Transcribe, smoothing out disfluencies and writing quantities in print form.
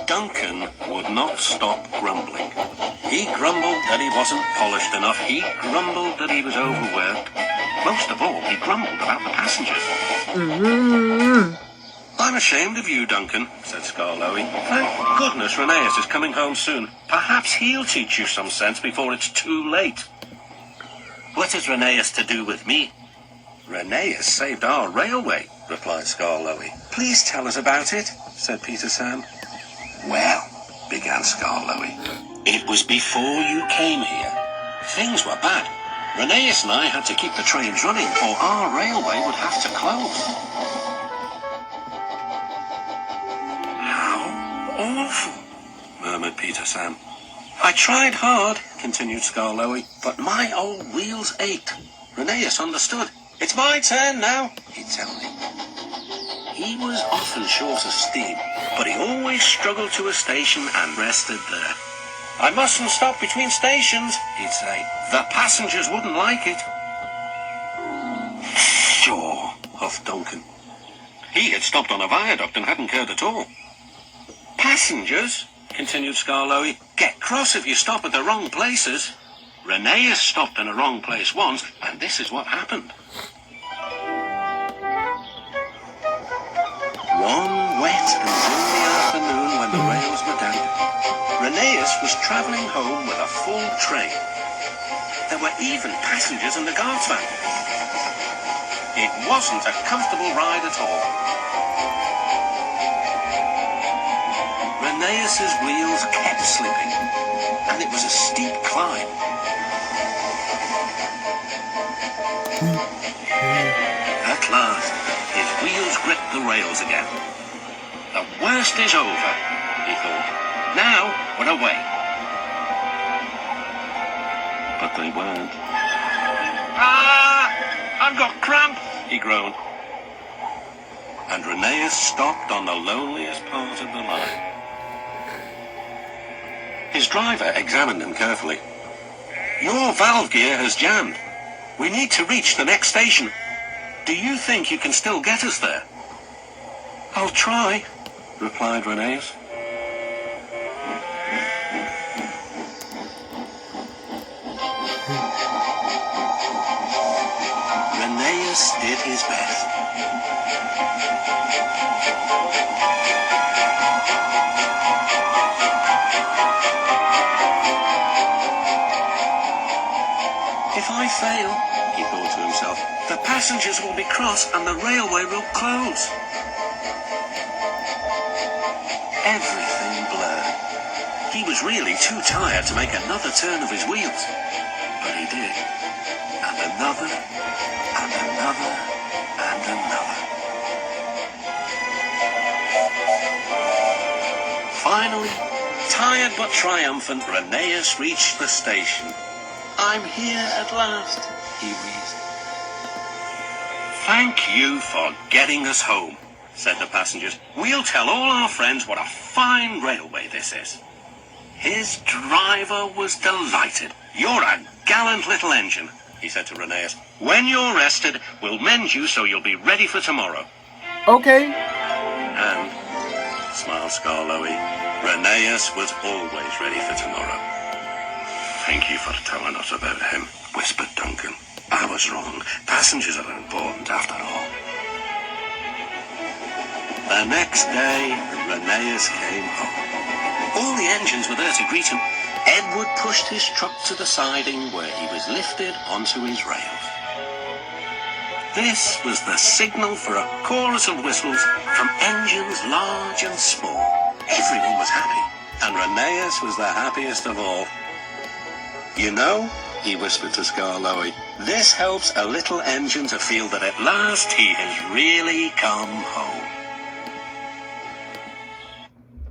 Duncan would not stop grumbling. He grumbled that he wasn't polished enough. He grumbled that he was overworked. Most of all, he grumbled about the passengers. I'm ashamed of you, Duncan, said Skarloey. Thank goodness Rheneas is coming home soon. Perhaps he'll teach you some sense before it's too late. What has Rheneas to do with me? Rheneas saved our railway, replied Skarloey. Please tell us about it, said Peter Sam. Well, began Skarloey, it was before you came here. Things were bad. Rheneas and I had to keep the trains running, or our railway would have to close. How awful, murmured Peter Sam. I tried hard, continued Skarloey, but my old wheels ached. Rheneas understood. It's my turn now, he'd tell me. He was often short of steam, but he always struggled to a station and rested there. I mustn't stop between stations, he'd say. The passengers wouldn't like it. Sure, huffed Duncan. He had stopped on a viaduct and hadn't cared at all. Passengers, continued Skarloey, get cross if you stop at the wrong places. Rheneas stopped in a wrong place once, and this is what happened. One wet and gloomy afternoon when the rails were damp, Rheneas was travelling home with a full train. There were even passengers in the guard's van. It wasn't a comfortable ride at all. Rheneas's wheels kept slipping, and it was a steep climb. At last, his wheels gripped the rails again. The worst is over, he thought. Now we're away. But they weren't. Ah! I've got cramp, he groaned. And Rheneas stopped on the loneliest part of the line. His driver examined him carefully. Your valve gear has jammed. We need to reach the next station. Do you think you can still get us there? I'll try, replied Rheneas. Rheneas did his best. If I fail, he thought to himself, the passengers will be cross and the railway will close. Everything blurred. He was really too tired to make another turn of his wheels. But he did. And another, and another, and another. Finally, tired but triumphant, Rheneas reached the station. I'm here at last, he wheezed. Thank you for getting us home, said the passengers. We'll tell all our friends what a fine railway this is. His driver was delighted. You're a gallant little engine, he said to Rheneas. When you're rested, we'll mend you so you'll be ready for tomorrow. Okay. And, smiled Skarloey, Rheneas was always ready for tomorrow. Thank you for telling us about him, whispered Duncan. I was wrong. Passengers are important after all. The next day, Rheneas came home. All the engines were there to greet him. Edward pushed his truck to the siding where he was lifted onto his rails. This was the signal for a chorus of whistles from engines large and small. Everyone was happy, and Rheneas was the happiest of all. You know, he whispered to Skarloey, this helps a little engine to feel that at last he has really come home.